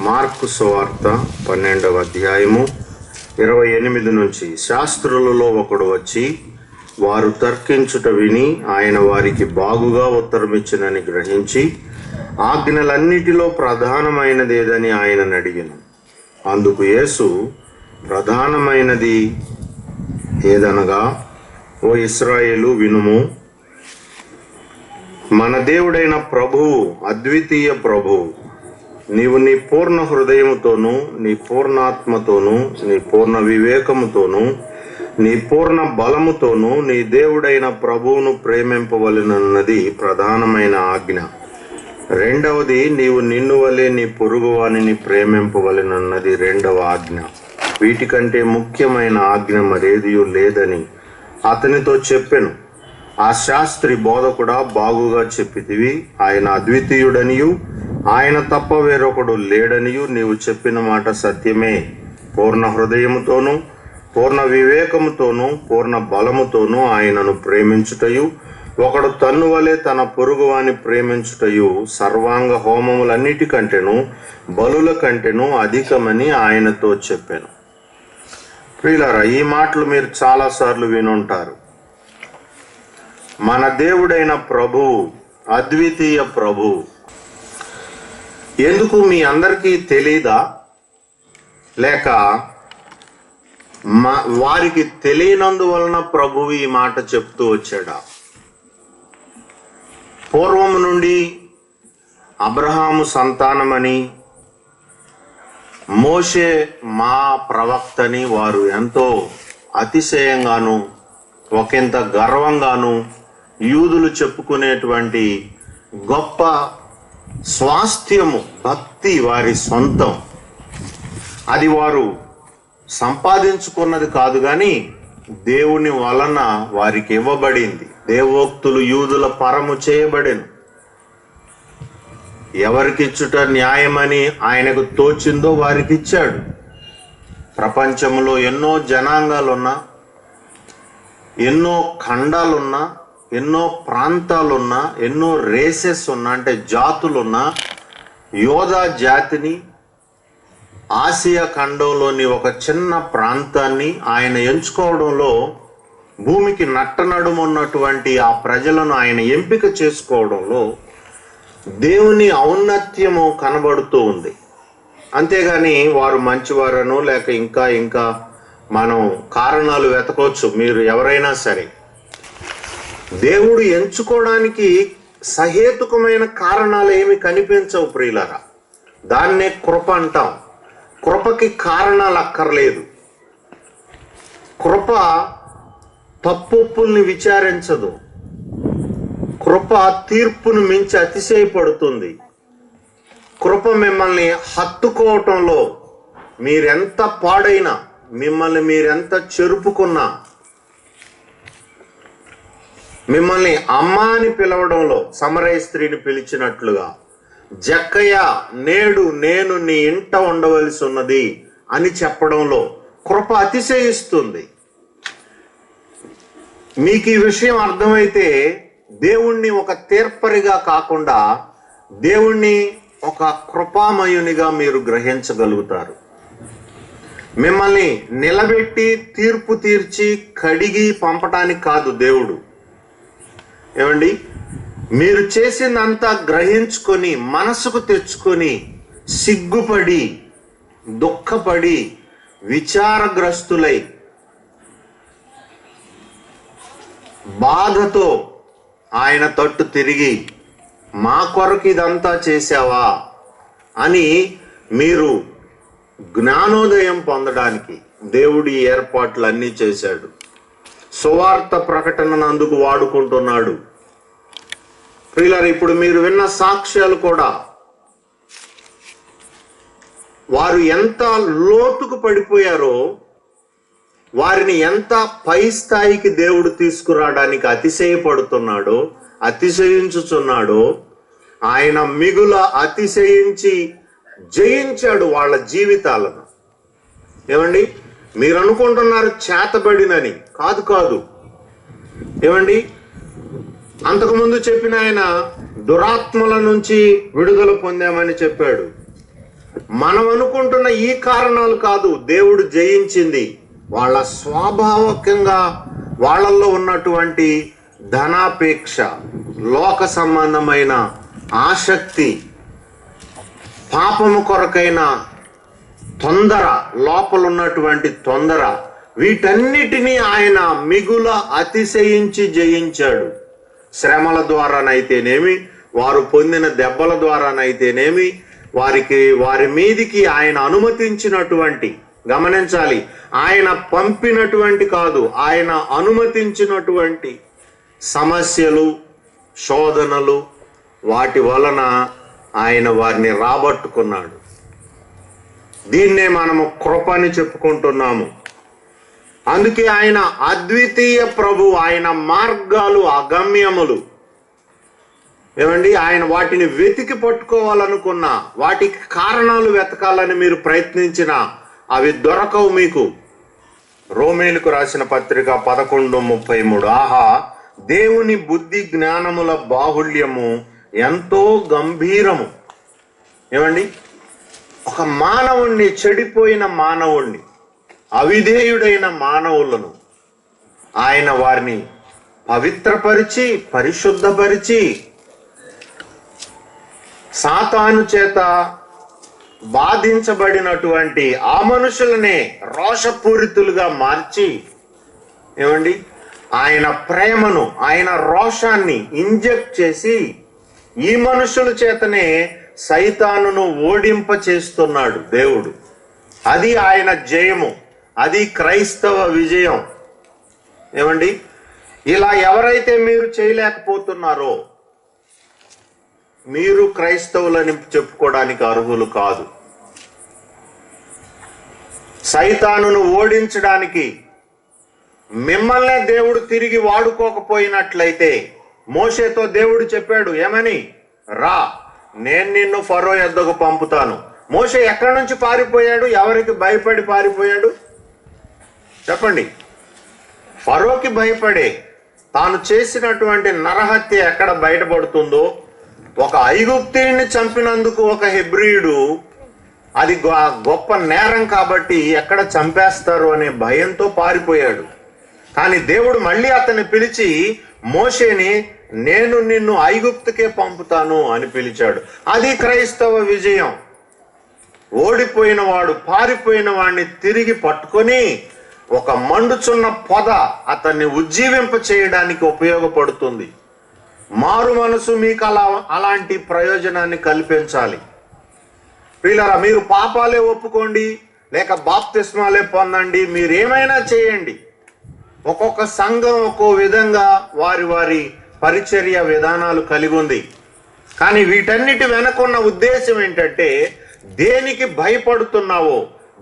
Mark సువార్త 12వ అధ్యాయము 28 నుంచి. శాస్త్రులలో ఒకడు వచ్చి వారు తర్కించుట విని ఆయన వారికి బాగుగా ఉత్తరమిచ్చినని గ్రహించి ఆజ్ఞలన్నిటిలో ప్రధానమైనది ఏదని ఆయనను అడిగాను. అందుకు యేసు, ప్రధానమైనది ఏదనగా, ఓ ఇశ్రాయేలు వినుము, మన దేవుడైన ప్రభువు అద్వితీయ ప్రభువు. నీవు నీ పూర్ణ హృదయముతోనూ, నీ పూర్ణాత్మతోనూ, నీ పూర్ణ వివేకముతోనూ, నీ పూర్ణ బలముతోనూ నీ దేవుడైన ప్రభువును ప్రేమింపవలెనన్నది ప్రధానమైన ఆజ్ఞ. రెండవది, నీవు నిన్ను వలె నీ పొరుగువానిని ప్రేమింపవలెనన్నది రెండవ ఆజ్ఞ. వీటికంటే ముఖ్యమైన ఆజ్ఞ మరేదియూ లేదని అతనితో చెప్పెను. ఆ శాస్త్రి, బోధకుడా, బాగుగా చెప్పితివి. ఆయన అద్వితీయుడనియు ఆయన తప్ప వేరొకడు లేడనియు నీవు చెప్పిన మాట సత్యమే. పూర్ణ హృదయముతోనూ, పూర్ణ వివేకముతోనూ, పూర్ణ బలముతోనూ ఆయనను ప్రేమించుటయు, ఒకడు తన్ను వలె తన పొరుగువాని ప్రేమించుటయు సర్వాంగ హోమములన్నిటికంటేను బలుల కంటేను అధికమని ఆయనతో చెప్పాను. ప్రియులారా, ఈ మాటలు మీరు చాలాసార్లు వినుంటారు. మన దేవుడైన ప్రభువు అద్వితీయ ప్రభువు. ఎందుకు మీ అందరికీ తెలీదా? లేక వారికి తెలియనందువలన ప్రభువు ఈ మాట చెప్తూ వచ్చాడా? పూర్వము నుండి అబ్రహాము సంతానమని, మోషే మా ప్రవక్తని వారు ఎంతో అతిశయంగాను ఒకంత గర్వంగాను యూదులు చెప్పుకునేటువంటి గొప్ప స్వాస్థ్యము, భక్తి వారి సొంతం. అది వారు సంపాదించుకున్నది కాదు, కానీ దేవుని వలన వారికి ఇవ్వబడింది. దేవోక్తులు యూదుల పరము చేయబడెను. ఎవరికిచ్చుట న్యాయమని ఆయనకు తోచిందో వారికి ఇచ్చాడు. ప్రపంచంలో ఎన్నో జనాంగాలున్నా, ఎన్నో ఖండాలున్నా, ఎన్నో ప్రాంతాలున్నా, ఎన్నో రేసెస్ ఉన్నా, అంటే జాతులున్నా, యోధా జాతిని, ఆసియా ఖండంలోని ఒక చిన్న ప్రాంతాన్ని ఆయన ఎంచుకోవడంలో, భూమికి నట్టనడుమున్నటువంటి ఆ ప్రజలను ఆయన ఎంపిక చేసుకోవడంలో దేవుని ఔన్నత్యము కనబడుతూ ఉంది. అంతేగాని వారు మంచివారను లేక ఇంకా మనం కారణాలు వెతకొచ్చు. మీరు ఎవరైనా సరే, దేవుడు ఎంచుకోవడానికి సహేతుకమైన కారణాలు ఏమి కనిపించవు ప్రియులారా. దాన్నే కృప అంటాం. కృపకి కారణాలు అక్కర్లేదు. కృప తప్పుల్ని విచారించదు. కృప తీర్పును మించి అతిశయపడుతుంది. కృప మిమ్మల్ని హత్తుకోవటంలో, మీరెంత పాడైనా, మిమ్మల్ని మీరెంత చెరుపుకున్నా, మిమ్మల్ని అమ్మ అని పిలవడంలో, సమరయ స్త్రీని పిలిచినట్లుగా, జక్కయ్య నేడు నేను నీ ఇంట ఉండవలసి ఉన్నది అని చెప్పడంలో కృప అతిశయిస్తుంది. మీకు ఈ విషయం అర్థమైతే దేవుణ్ణి ఒక తీర్పరిగా కాకుండా దేవుణ్ణి ఒక కృపామయునిగా మీరు గ్రహించగలుగుతారు. మిమ్మల్ని నిలబెట్టి తీర్పు తీర్చి కడిగి పంపటానికి కాదు దేవుడు. ఏమండి, మీరు చేసిందంతా గ్రహించుకొని మనసుకు తెచ్చుకొని సిగ్గుపడి దుఃఖపడి విచారగ్రస్తులై బాధతో ఆయన తట్టు తిరిగి, మా కొరకు ఇదంతా చేశావా అని మీరు జ్ఞానోదయం పొందడానికి దేవుడి ఏర్పాట్లన్నీ చేశాడు. సువార్త ప్రకటనను అందుకు వాడుకుంటున్నాడు. ప్రియులారా, ఇప్పుడు మీరు విన్న సాక్ష్యాలు కూడా వారు ఎంత లోతుకు పడిపోయారో, వారిని ఎంత పై స్థాయికి దేవుడు తీసుకురావడానికి అతిశయపడుతున్నాడో, అతిశయించుచున్నాడో, ఆయన మిగుల అతిశయించి జయించాడు వాళ్ళ జీవితాలను. ఏమండి, మీరు అనుకుంటున్నారు చేతబడినని. కాదు. ఏమండి, అంతకుముందు చెప్పిన ఆయన దురాత్మల నుంచి విడుదల పొందామని చెప్పాడు. మనం అనుకుంటున్న ఈ కారణాలు కాదు దేవుడు జయించింది. వాళ్ళ స్వాభావికంగా వాళ్ళల్లో ఉన్నటువంటి ధనాపేక్ష, లోక సంబంధమైన ఆసక్తి, పాపము కొరకైన తొందర, లోపల ఉన్నటువంటి తొందర, వీటన్నిటినీ ఆయన మిగుల అతిశయించి జయించాడు. శ్రమల ద్వారానైతేనేమి, వారు పొందిన దెబ్బల ద్వారానైతేనేమి, వారి మీదికి ఆయన అనుమతించినటువంటి, గమనించాలి, ఆయన పంపినటువంటి కాదు, ఆయన అనుమతించినటువంటి సమస్యలు, శోధనలు, వాటి వలన ఆయన వారిని రాబట్టుకున్నాడు. దీన్నే మనము కృప అని చెప్పుకుంటున్నాము. అందుకే ఆయన అద్వితీయ ప్రభు, ఆయన మార్గాలు అగమ్యములు. ఏమండి, ఆయన వాటిని వెతికి పట్టుకోవాలనుకున్నా, వాటికి కారణాలు వెతకాలని మీరు ప్రయత్నించినా అవి దొరకవు మీకు. రోమీయులకు రాసిన పత్రిక 11:33. ఆహా, దేవుని బుద్ధి జ్ఞానముల బాహుళ్యము ఎంతో గంభీరము. ఏమండి, ఒక మానవుణ్ణి, చెడిపోయిన మానవుణ్ణి, అవిధేయుడైన మానవులను ఆయన వారిని పవిత్రపరిచి, పరిశుద్ధపరిచి, సాతాను చేత బాధించబడినటువంటి ఆ మనుషులనే రోషపూరితులుగా మార్చి, ఏమండి, ఆయన ప్రేమను, ఆయన రోషాన్ని ఇంజెక్ట్ చేసి ఈ మనుషుల చేతనే సైతానును ఓడింప చేస్తున్నాడు దేవుడు. అది ఆయన జయము, అది క్రైస్తవ విజయం. ఏమండి, ఇలా ఎవరైతే మీరు చేయలేకపోతున్నారో మీరు క్రైస్తవులని చెప్పుకోవడానికి అర్హులు కాదు. సైతానును ఓడించడానికి మిమ్మల్నే దేవుడు తిరిగి వాడుకోకపోయినట్లయితే, మోషేతో దేవుడు చెప్పాడు ఏమని, రా, నేను నిన్ను ఫరో యొద్దకు పంపుతాను. మోషే ఎక్కడి నుంచి పారిపోయాడు? ఎవరికి భయపడి పారిపోయాడు చెప్పండి? ఫరోకి భయపడే. తాను చేసినటువంటి నరహత్య ఎక్కడ బయటపడుతుందో, ఒక ఐగుప్తీయుడిని చంపినందుకు ఒక హెబ్రీయుడు, అది గొప్ప నేరం కాబట్టి ఎక్కడ చంపేస్తారు అనే భయంతో పారిపోయాడు. కానీ దేవుడు మళ్ళీ అతన్ని పిలిచి, మోషేని నేను నిన్ను ఐగుప్తుకే పంపుతాను అని పిలిచాడు. అది క్రైస్తవ విజయం. ఓడిపోయిన వాడు, పారిపోయిన వాడిని తిరిగి పట్టుకొని ఒక మండుచున్న పొద అతన్ని ఉజ్జీవింప చేయడానికి ఉపయోగపడుతుంది. మారు మనసు మీకు అలాంటి ప్రయోజనాన్ని కల్పించాలి. ప్రియులారా, మీరు పాపాలే ఒప్పుకోండి, లేక బాప్తిస్మాలే పొందండి, మీరేమైనా చేయండి. ఒక్కొక్క సంఘం ఒక్కో విధంగా వారి వారి పరిచర్య విధానాలు కలిగి ఉంది. కానీ వీటన్నిటి వెనకున్న ఉద్దేశం ఏంటంటే, దేనికి భయపడుతున్నావో,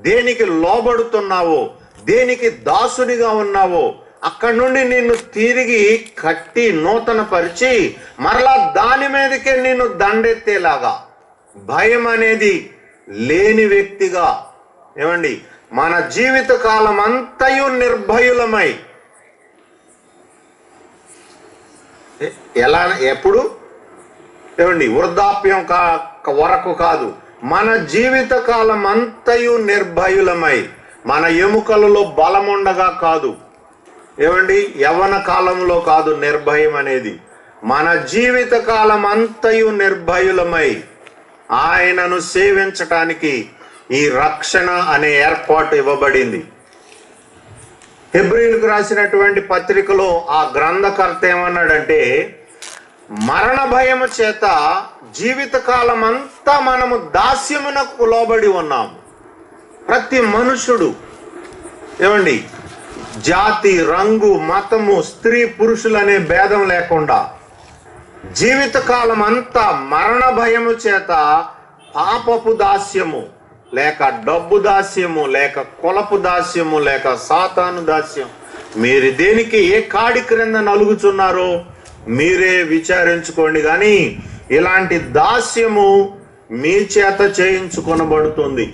దేనికి లోబడుతున్నావో, దేనికి దాసునిగా ఉన్నావో అక్కడి నుండి నిన్ను తిరిగి కట్టి నూతన పరిచి మరలా దాని మీదకే నిన్ను దండెత్తేలాగా, భయం అనేది లేని వ్యక్తిగా, ఏమండి, మన జీవిత కాలం అంతయు నిర్భయులమై, ఎలా, ఎప్పుడు, ఏమండి, వృద్ధాప్యం వరకు కాదు, మన జీవిత కాలం అంతయు నిర్భయులమై, మన ఎముకలలో బలముండగా కాదు, ఏమండి, యవ్వన కాలంలో కాదు నిర్భయం అనేది, మన జీవిత కాలం అంతయు నిర్భయులమై ఆయనను సేవించటానికి ఈ రక్షణ అనే ఏర్పాటు ఇవ్వబడింది. హెబ్రీయులకు రాసినటువంటి పత్రికలో ఆ గ్రంథకర్త ఏమన్నాడంటే, మరణ భయము చేత జీవితకాలం అంతా మనము దాస్యమునకు లోబడి ఉన్నాము. ప్రతి మనుషుడు, ఏమండి, జాతి, రంగు, మతము, స్త్రీ పురుషులు అనే భేదం లేకుండా జీవితకాలం అంతా మరణ భయము చేత పాపపు దాస్యము, లేక డబ్బు దాస్యము, లేక కులపు దాస్యము, లేక సాతాను దాస్యం, మీరు దేనికి ఏ కాడి క్రింద నలుగుచున్నారో మీరే విచారించుకోండి. కానీ ఇలాంటి దాస్యము మీ చేత చేయించుకొనబడుతుంది.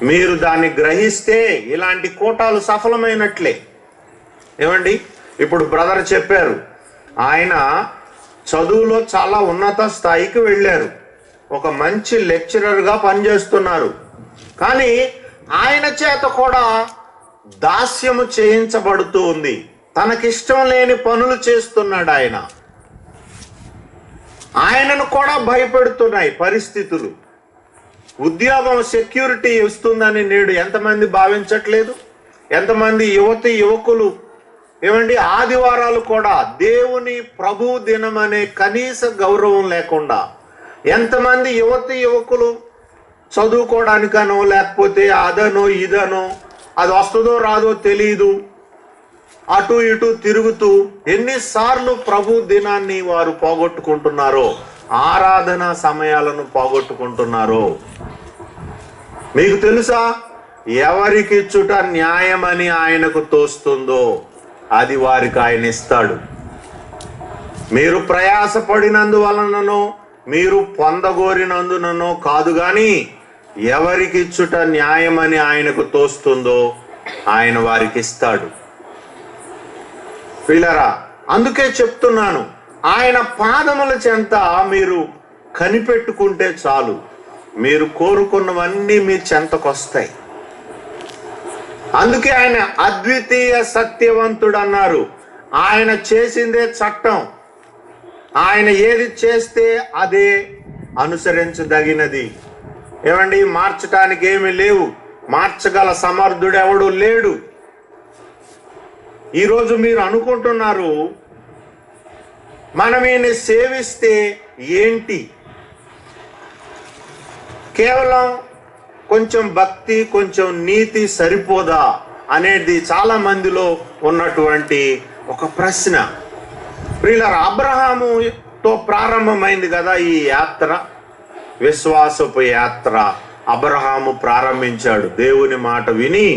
మీరు దాన్ని గ్రహిస్తే ఇలాంటి కూటాలు సఫలమైనట్లే. ఏమండి, ఇప్పుడు బ్రదర్ చెప్పారు, ఆయన చదువులో చాలా ఉన్నత స్థాయికి వెళ్ళారు, ఒక మంచి లెక్చరర్గా పనిచేస్తున్నారు. కానీ ఆయన చేత కూడా దాస్యము చేయించబడుతూ ఉంది. తనకిష్టం లేని పనులు చేస్తున్నాడు ఆయన. ఆయనను కూడా భయపెడుతున్నాయి పరిస్థితులు. ఉద్యోగం సెక్యూరిటీ ఇస్తుందని నేడు ఎంతమంది భావించట్లేదు? ఎంతమంది యువకులు ఏమండి ఆదివారాలు కూడా దేవుని ప్రభు దినం అనే కనీస గౌరవం లేకుండా ఎంతమంది యువకులు చదువుకోవడానికనో లేకపోతే అదనో ఇదనో అది వస్తుందో రాదో తెలియదు అటు ఇటు తిరుగుతూ ఎన్నిసార్లు ప్రభు దినాన్ని వారు పోగొట్టుకుంటున్నారో, ఆరాధన సమయాలను పోగొట్టుకుంటున్నారో మీకు తెలుసా? ఎవరికిచ్చుట న్యాయమని ఆయనకు తోస్తుందో అది వారికి ఆయన ఇస్తాడు. మీరు ప్రయాసపడినందువలననో మీరు పొందగోరినందుననో కాదు, గాని ఎవరికిచ్చుట న్యాయమని ఆయనకు తోస్తుందో ఆయన వారికి ఇస్తాడు. పిల్లరా, అందుకే చెప్తున్నాను, ఆయన పాదముల చెంత మీరు కనిపెట్టుకుంటే చాలు, మీరు కోరుకున్నవన్నీ మీ చెంతకొస్తాయి. అందుకే ఆయన అద్వితీయ సత్యవంతుడు అన్నారు. ఆయన చేసిందే చట్టం. ఆయన ఏది చేస్తే అదే అనుసరించదగినది. ఏమండి, మార్చటానికి ఏమీ లేవు. మార్చగల సమర్థుడు ఎవడు లేడు. ఈరోజు మీరు అనుకుంటున్నారు మనం ఈయన్ని సేవిస్తే ఏంటి, కేవలం కొంచెం భక్తి కొంచెం నీతి సరిపోదా అనేది చాలా మందిలో ఉన్నటువంటి ఒక ప్రశ్న. ప్రియులారా, అబ్రహాముతో ప్రారంభమైంది కదా ఈ యాత్ర, విశ్వాసపు యాత్ర. అబ్రహాము ప్రారంభించాడు. దేవుని మాట విని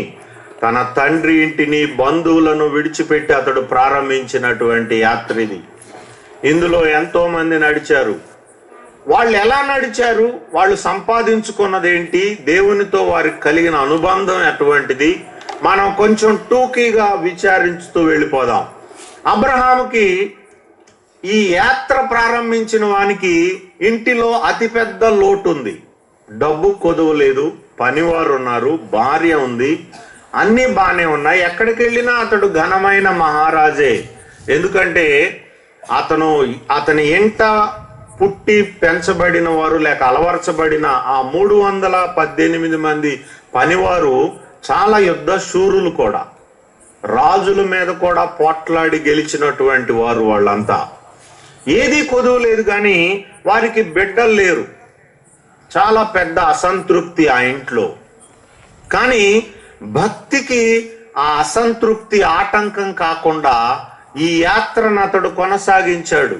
తన తండ్రి ఇంటిని బంధువులను విడిచిపెట్టి అతడు ప్రారంభించినటువంటి యాత్ర ఇది. ఇందులో ఎంతో మంది నడిచారు. వాళ్ళు ఎలా నడిచారు, వాళ్ళు సంపాదించుకున్నదేంటి, దేవునితో వారికి కలిగిన అనుబంధం ఎటువంటిది, మనం కొంచెం టూకీగా విచారించుతూ వెళ్ళిపోదాం. అబ్రహాముకి ఈ యాత్ర ప్రారంభించిన వానికి ఇంటిలో అతిపెద్ద లోటు ఉంది. డబ్బు కొదువు లేదు, పనివారు ఉన్నారు, భార్య ఉంది, అన్నీ బాగానే ఉన్నాయి. ఎక్కడికి వెళ్ళినా అతడు ఘనమైన మహారాజే. ఎందుకంటే అతని ఇంట పుట్టి పెంచబడిన వారు లేక అలవర్చబడిన ఆ 318 మంది పనివారు చాలా యుద్ధ శూరులు కూడా, రాజుల మీద కూడా పోట్లాడి గెలిచినటువంటి వారు. వాళ్ళంతా ఏది కొదువు లేదు, కానీ వారికి బిడ్డలు లేరు. చాలా పెద్ద అసంతృప్తి ఆ ఇంట్లో. కానీ భక్తికి ఆ అసంతృప్తి ఆటంకం కాకుండా ఈ యాత్రను అతడు కొనసాగించాడు.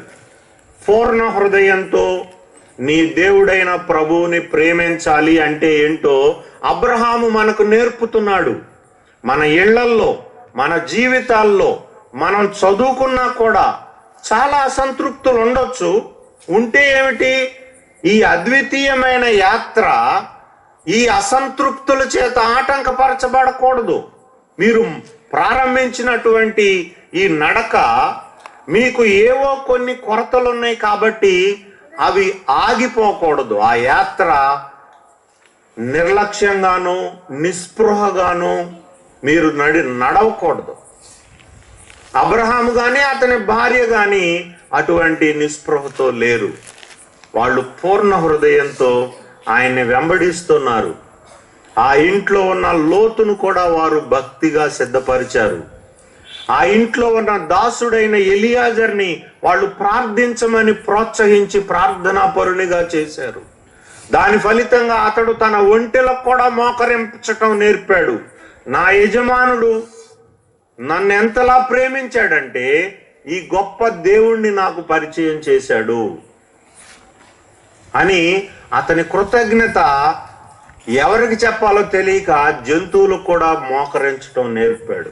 పూర్ణ హృదయంతో నీ దేవుడైన ప్రభువుని ప్రేమించాలి అంటే ఏంటో అబ్రహాము మనకు నేర్పుతున్నాడు. మన ఇళ్లల్లో, మన జీవితాల్లో మనం చదువుకున్నా కూడా చాలా అసంతృప్తులు ఉండొచ్చు. ఉంటే ఏమిటి, ఈ అద్వితీయమైన యాత్ర ఈ అసంతృప్తుల చేత ఆటంకపరచబడకూడదు. మీరు ప్రారంభించినటువంటి ఈ నడక మీకు ఏవో కొన్ని కొరతలు ఉన్నాయి కాబట్టి అవి ఆగిపోకూడదు. ఆ యాత్ర నిర్లక్ష్యంగాను నిస్పృహగాను మీరు నడవకూడదు. అబ్రహాము గాని అతని భార్య గాని అటువంటి నిస్పృహతో లేరు. వాళ్ళు పూర్ణ హృదయంతో ఆయన్ని వెంబడిస్తున్నారు. ఆ ఇంట్లో ఉన్న లోతును కూడా వారు భక్తిగా సిద్ధపరిచారు. ఆ ఇంట్లో ఉన్న దాసుడైన ఎలియాజర్ని వాళ్ళు ప్రార్థించమని ప్రోత్సహించి ప్రార్థనా పరునిగా చేశారు. దాని ఫలితంగా అతడు తన ఒంటెలకు కూడా మోకరించటం నేర్పాడు. నా యజమానుడు నన్ను ఎంతలా ప్రేమించాడంటే ఈ గొప్ప దేవుణ్ణి నాకు పరిచయం చేశాడు అని అతని కృతజ్ఞత ఎవరికి చెప్పాలో తెలియక జంతువులకు కూడా మోకరించడం నేర్పాడు.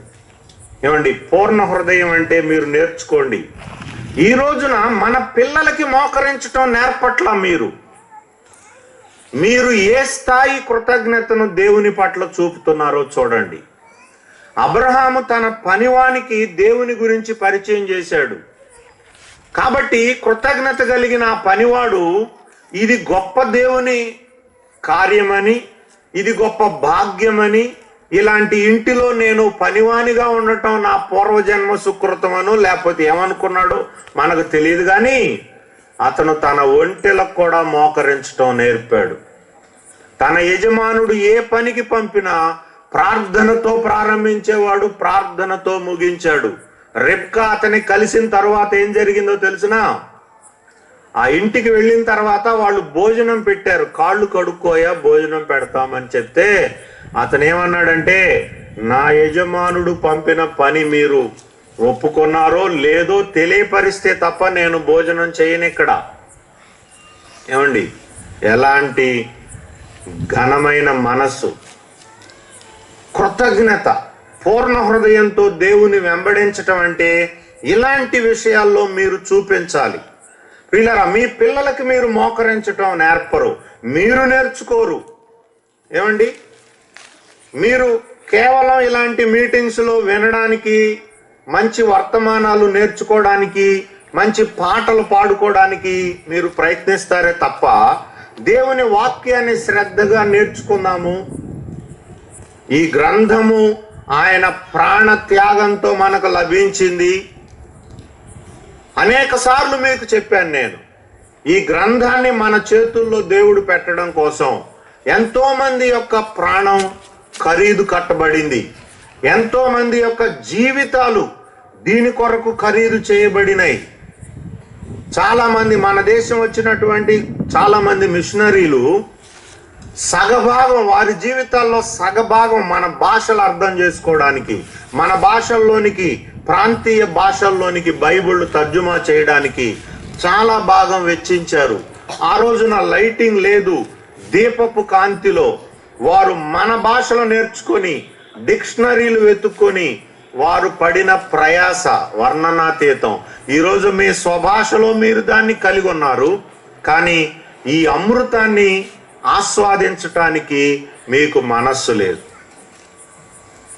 ఏమండి, పూర్ణ హృదయం అంటే మీరు నేర్చుకోండి. ఈ రోజున మన పిల్లలకి మోకరించడం నేర్పట్ల మీరు ఏ స్థాయి కృతజ్ఞతను దేవుని పట్ల చూపుతున్నారో చూడండి. అబ్రహాము తన పనివానికి దేవుని గురించి పరిచయం చేశాడు కాబట్టి కృతజ్ఞత కలిగిన ఆ పనివాడు ఇది గొప్ప దేవుని కార్యమని, ఇది గొప్ప భాగ్యమని, ఇలాంటి ఇంటిలో నేను పనివానిగా ఉండటం నా పూర్వజన్మ సుకృతమను లేకపోతే ఏమనుకున్నాడో మనకు తెలియదు. కానీ అతను తన ఒంటెలకు కూడా మోకరించటం నేర్పాడు. తన యజమానుడు ఏ పనికి పంపినా ప్రార్థనతో ప్రారంభించేవాడు, ప్రార్థనతో ముగించాడు. రెబ్కా అతని కలిసిన తర్వాత ఏం జరిగిందో తెలిసినా, ఆ ఇంటికి వెళ్ళిన తర్వాత వాళ్ళు భోజనం పెట్టారు. కాళ్ళు కడుక్కోయా భోజనం పెడతామని చెప్తే అతను ఏమన్నాడంటే, నా యజమానుడు పంపిన పని మీరు ఒప్పుకున్నారో లేదో తెలియపరిస్తే తప్ప నేను భోజనం చేయను ఇక్కడ. ఏమండి, ఎలాంటి ఘనమైన మనస్సు, కృతజ్ఞత, పూర్ణ హృదయంతో దేవుని వెంబడించటం అంటే ఇలాంటి విషయాల్లో మీరు చూపించాలి. పిల్లరా, మీ పిల్లలకి మీరు మోకరించటం నేర్పరు, మీరు నేర్చుకోరు. ఏమండి, మీరు కేవలం ఇలాంటి మీటింగ్స్లో వినడానికి, మంచి వర్తమానాలు నేర్చుకోవడానికి, మంచి పాటలు పాడుకోవడానికి మీరు ప్రయత్నిస్తారే తప్ప దేవుని వాక్యాన్ని శ్రద్ధగా నేర్చుకుందాము. ఈ గ్రంథము ఆయన ప్రాణ త్యాగంతో మనకు లభించింది. అనేక సార్లు మీకు చెప్పాను నేను, ఈ గ్రంథాన్ని మన చేతుల్లో దేవుడు పెట్టడం కోసం ఎంతో మంది యొక్క ప్రాణం ఖరీదు కట్టబడింది. ఎంతో మంది యొక్క జీవితాలు దీని కొరకు ఖరీదు చేయబడినాయి. చాలా మంది మన దేశం వచ్చినటువంటి చాలా మంది మిషనరీలు సగభాగం, వారి జీవితాల్లో సగభాగం మన భాషలు అర్థం చేసుకోవడానికి, మన భాషల్లోనికి, ప్రాంతీయ భాషల్లోనికి బైబిల్ తర్జుమా చేయడానికి చాలా భాగం వెచ్చించారు. ఆ రోజున లైటింగ్ లేదు, దీపపు కాంతిలో వారు మన భాషలో నేర్చుకొని డిక్షనరీలు వెతుక్కొని వారు పడిన ప్రయాస వర్ణనాతీతం. ఈరోజు మీ స్వభాషలో మీరు దాన్ని కలిగి ఉన్నారు, కానీ ఈ అమృతాన్ని ఆస్వాదించటానికి మీకు మనస్సు లేదు.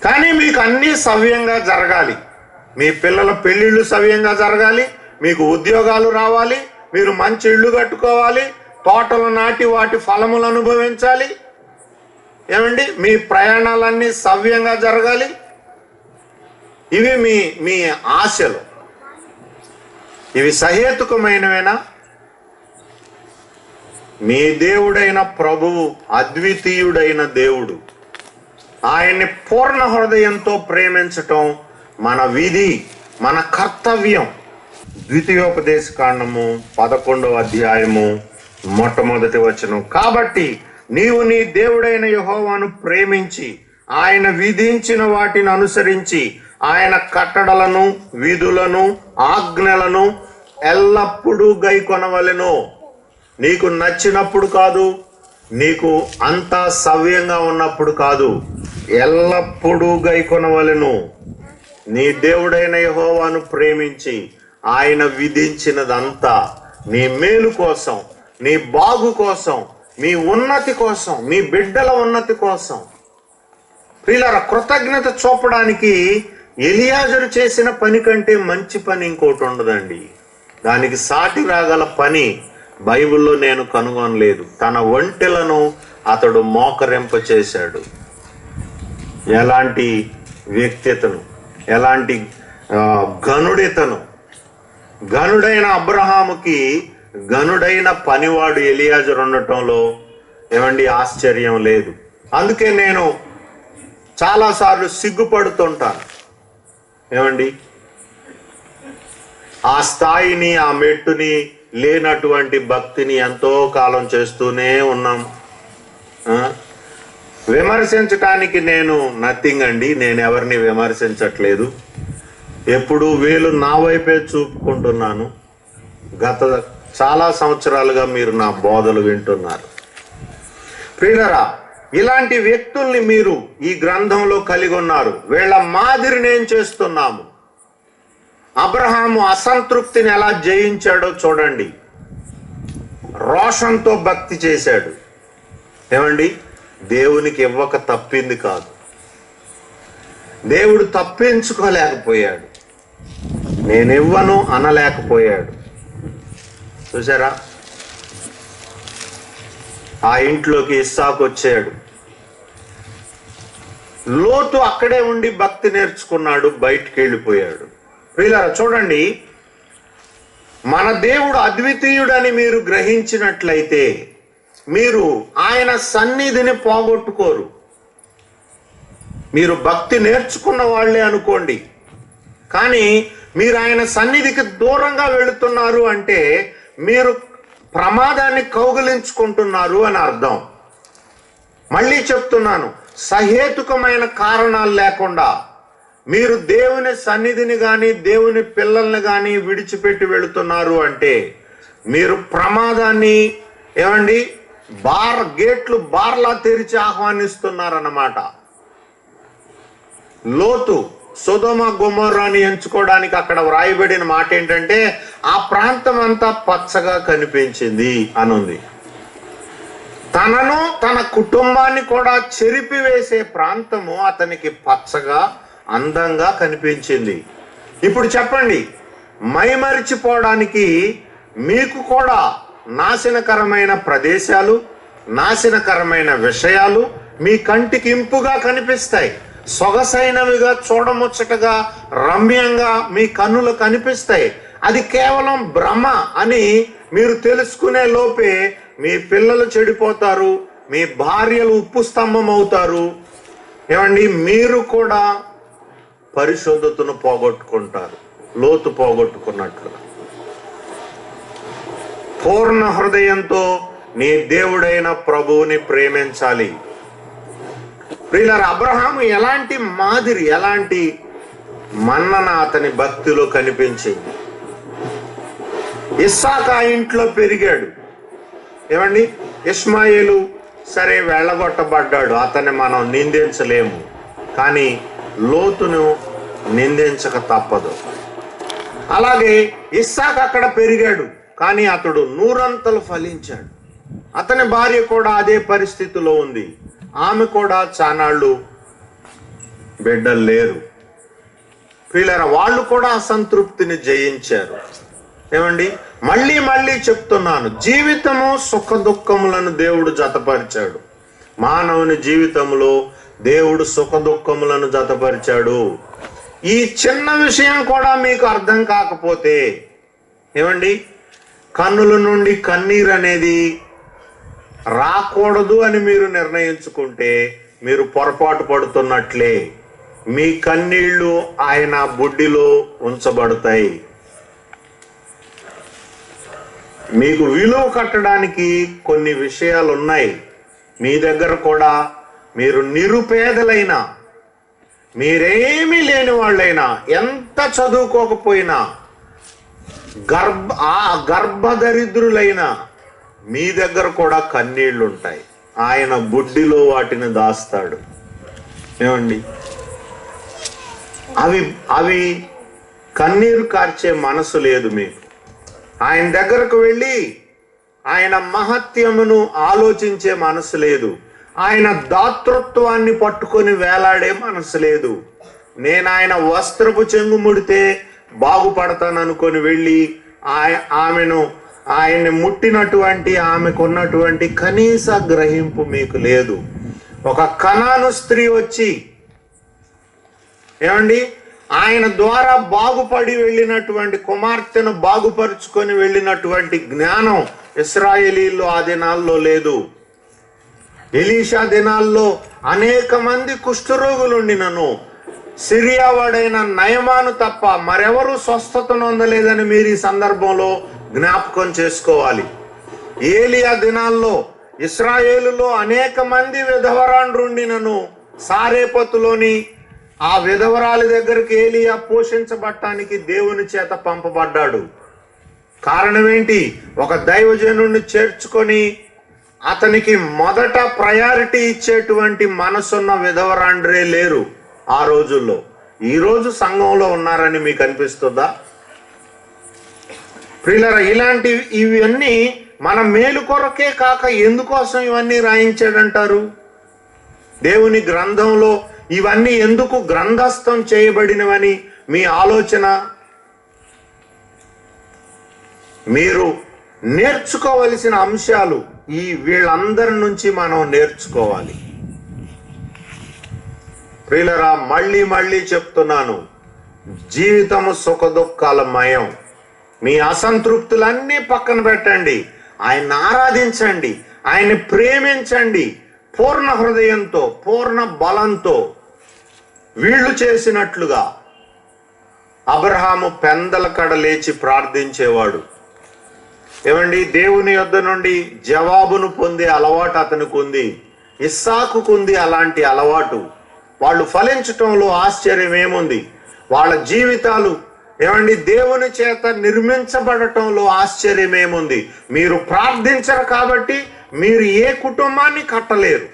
కానీ మీకు అన్నీ సవ్యంగా జరగాలి. మీ పిల్లల పెళ్ళిళ్ళు సవ్యంగా జరగాలి, మీకు ఉద్యోగాలు రావాలి, మీరు మంచి ఇళ్ళు కట్టుకోవాలి, తోటలు నాటి వాటి ఫలములు అనుభవించాలి. ఏమండి, మీ ప్రయాణాలన్నీ సవ్యంగా జరగాలి. ఇవి మీ ఆశలు. ఇవి సహేతుకమైనవేనా? మీ దేవుడైన ప్రభువు అద్వితీయుడైన దేవుడు. ఆయన్ని పూర్ణ హృదయంతో ప్రేమించటం మన విధి, మన కర్తవ్యం. ద్వితీయోపదేశ కాండము 11వ అధ్యాయము మొట్టమొదటి వచనం. కాబట్టి నీవు నీ దేవుడైన యెహోవాను ప్రేమించి ఆయన విధించిన వాటిని అనుసరించి ఆయన కట్టడలను, విధులను, ఆజ్ఞలను ఎల్లప్పుడూ గైకొనవలెను. నీకు నచ్చినప్పుడు కాదు, నీకు అంతా సవ్యంగా ఉన్నప్పుడు కాదు, ఎల్లప్పుడూ గైకొనవలెను. నీ దేవుడైన యెహోవాను ప్రేమించి ఆయన విధించినదంతా నీ మేలు కోసం, నీ బాగు కోసం, మీ ఉన్నతి కోసం, మీ బిడ్డల ఉన్నతి కోసం. ప్రియులారా, కృతజ్ఞత చూపడానికి ఎలియాజరు చేసిన పని కంటే మంచి పని ఇంకోటి ఉండదండి. దానికి సాటి రాగల పని బైబిల్లో నేను కనుగొనలేదు. తన ఒంటెలను అతడు మోకరింప చేశాడు. ఎలాంటి వ్యక్తితను, ఎలాంటి గనుడితను! గనుడైన అబ్రహాముకి గనుడైన పనివాడు ఎలియాజరు ఉండటంలో ఏమండి ఆశ్చర్యం లేదు. అందుకే నేను చాలాసార్లు సిగ్గుపడుతుంటాను. ఏమండి, ఆ స్థాయిని, ఆ మెట్టుని లేనటువంటి భక్తిని ఎంతో కాలం చేస్తూనే ఉన్నాం. విమర్శించటానికి నేను నథింగ్ అండి, నేను ఎవరిని విమర్శించట్లేదు. ఎప్పుడు వేలు నా వైపే చూపుకుంటున్నాను. గత చాలా సంవత్సరాలుగా మీరు నా బోధలు వింటున్నారు. ప్రియులారా, ఇలాంటి వ్యక్తుల్ని మీరు ఈ గ్రంథంలో కలిగి ఉన్నారు. వీళ్ళ మాదిరిని ఏం చేస్తున్నాము? అబ్రహాము అసంతృప్తిని ఎలా జయించాడో చూడండి. రోషంతో భక్తి చేశాడు. ఏమండి, దేవునికి ఇవ్వక తప్పింది కాదు, దేవుడు తప్పించుకోలేకపోయాడు, నేనివ్వను అనలేకపోయాడు. చూసారా? ఆ ఇంట్లోకి ఇస్సాకు వచ్చాడు. లోతు అక్కడే ఉండి భక్తి నేర్చుకున్నాడు, బయటికి వెళ్ళిపోయాడు. ప్రియులారా చూడండి, మన దేవుడు అద్వితీయుడని మీరు గ్రహించినట్లయితే మీరు ఆయన సన్నిధిని పోగొట్టుకోరు. మీరు భక్తి నేర్చుకున్న వాళ్ళే అనుకోండి, కానీ మీరు ఆయన సన్నిధికి దూరంగా వెళుతున్నారు అంటే మీరు ప్రమాదాన్ని కౌగిలించుకుంటున్నారు అని అర్థం. మళ్ళీ చెప్తున్నాను, సహేతుకమైన కారణాలు లేకుండా మీరు దేవుని సన్నిధిని కానీ దేవుని పిల్లల్ని కానీ విడిచిపెట్టి వెళుతున్నారు అంటే మీరు ప్రమాదాన్ని గేట్లు బార్లా తెరిచి ఆహ్వానిస్తున్నారన్నమాట. లోతు సొదొమ గొమొర్రాని ఎంచుకోవడానికి అక్కడ వ్రాయబడిన మాట ఏంటంటే ఆ ప్రాంతం అంతా పచ్చగా కనిపించింది అనుంది. తనను తన కుటుంబాన్ని కూడా చెరిపివేసే ప్రాంతము అతనికి పచ్చగా అందంగా కనిపించింది. ఇప్పుడు చెప్పండి, మైమరిచిపోవడానికి మీకు కూడా నాశనకరమైన ప్రదేశాలు, నాశనకరమైన విషయాలు మీ కంటికి ఇంపుగా కనిపిస్తాయి, సొగసైనవిగా, చూడముచ్చటగా, రమ్యంగా మీ కన్నులు కనిపిస్తాయి. అది కేవలం భ్రమ అని మీరు తెలుసుకునే లోపే మీ పిల్లలు చెడిపోతారు, మీ భార్యలు ఉప్పు స్తంభం అవుతారు. మీరు కూడా పరిశుద్ధతను పోగొట్టుకుంటారు, లోతు పోగొట్టుకున్నట్లు. పూర్ణ హృదయంతో నీ దేవుడైన ప్రభువుని ప్రేమించాలి. ప్రియులారా, అబ్రహాము ఎలాంటి మాదిరి, ఎలాంటి మన్నన అతని భక్తిలో కనిపించింది. ఇస్సాకు ఆ ఇంట్లో పెరిగాడు. ఇష్మాయేలు సరే వెళ్ళగొట్టబడ్డాడు, అతన్ని మనం నిందించలేము, కానీ లోతును నిందించక తప్పదు. అలాగే ఇస్సాకు అక్కడ పెరిగాడు, కానీ అతడు నూరంతలు ఫలించాడు. అతని భార్య కూడా అదే పరిస్థితిలో ఉంది, ఆమె కూడా చానాళ్ళు బిడ్డలు లేరు. ప్రియులారా, వాళ్ళు కూడా అసంతృప్తిని జయించారు. మళ్ళీ మళ్ళీ చెప్తున్నాను, జీవితము సుఖ దుఃఖములను దేవుడు జతపరిచాడు. మానవుని జీవితంలో దేవుడు సుఖ దుఃఖములను జతపరిచాడు. ఈ చిన్న విషయం కూడా మీకు అర్థం కాకపోతే కన్నుల నుండి కన్నీరు అనేది రాకూడదు అని మీరు నిర్ణయించుకుంటే మీరు పొరపాటు పడుతున్నట్లే. మీ కన్నీళ్లు ఆయన బుడ్డిలో ఉంచబడతాయి. మీకు విలువ కట్టడానికి కొన్ని విషయాలు ఉన్నాయి. మీ దగ్గర కూడా మీరు నిరుపేదలైనా, మీరేమీ లేని వాళ్ళైనా, ఎంత చదువుకోకపోయినా, గర్భదరిద్రులైనా మీ దగ్గర కూడా కన్నీళ్లు ఉంటాయి. ఆయన బుడ్డిలో వాటిని దాస్తాడు. అవి కన్నీరు కార్చే మనసు లేదు మీకు. ఆయన దగ్గరకు వెళ్ళి ఆయన మహత్యమును ఆలోచించే మనసు లేదు. ఆయన దాతృత్వాన్ని పట్టుకొని వేలాడే మనసు లేదు. నేను ఆయన వస్త్రపు చెంగు ముడితే బాగుపడతాను అనుకొని వెళ్ళి ఆయన్ని ముట్టినటువంటి ఆమెకున్నటువంటి కనీస గ్రహింపు మీకు లేదు. ఒక కనాను స్త్రీ వచ్చి ఆయన ద్వారా బాగుపడి వెళ్ళినటువంటి కుమార్తెను బాగుపరుచుకొని వెళ్ళినటువంటి జ్ఞానం ఇశ్రాయేలీల్లో ఆ దినాల్లో లేదు. ఎలీషా దినాల్లో అనేక మంది కుష్ఠరోగులుండినను సిరియా వాడైన నయమాను తప్ప మరెవరూ స్వస్థత నొందలేదని మీరు ఈ సందర్భంలో జ్ఞాపకం చేసుకోవాలి. ఏలియా దినాల్లో ఇశ్రాయేలులో అనేక మంది విధవరాండ్రుండినను సారేపతులోని ఆ విధవరాలి దగ్గరికి ఏలియా పోషించబడటానికి దేవుని చేత పంపబడ్డాడు. కారణం ఏంటి? ఒక దైవజనుడిని చేర్చుకొని అతనికి మొదట ప్రయారిటీ ఇచ్చేటువంటి మనసున్న విధవరాండ్రే లేరు ఆ రోజుల్లో. ఈ రోజు సంఘంలో ఉన్నారని మీకు అనిపిస్తుందా? ప్రియులారా, ఇవన్నీ మన మేలు కొరకే కాక ఎందుకోసం ఇవన్నీ రాయించాడంటారు? దేవుని గ్రంథంలో ఇవన్నీ ఎందుకు గ్రంథస్థం చేయబడినవని మీ ఆలోచన? మీరు నేర్చుకోవలసిన అంశాలు వీళ్ళందరి నుంచి మనం నేర్చుకోవాలి. ప్రియులరా, మళ్ళీ మళ్ళీ చెప్తున్నాను, జీవితము సుఖదుఖాలమయం. మీ అసంతృప్తులన్నీ పక్కన పెట్టండి, ఆయన్ని ఆరాధించండి, ఆయన్ని ప్రేమించండి పూర్ణ హృదయంతో, పూర్ణ బలంతో. వీళ్ళు చేసినట్లుగా అబ్రహాము పెందల కడ లేచి ప్రార్థించేవాడు. ఏమండి, దేవుని యొద్ద నుండి జవాబును పొందే అలవాటు అతనికి ఉంది. ఇస్సాకుకుంది అలాంటి అలవాటు. వాళ్ళు ఫలించటంలో ఆశ్చర్యం ఏముంది? వాళ్ళ జీవితాలు ఏమండి దేవుని చేత నిర్మించబడటంలో ఆశ్చర్యం ఏముంది? మీరు ప్రార్థించరు కాబట్టి మీరు ఏ కుటుంబాన్ని కట్టలేరు.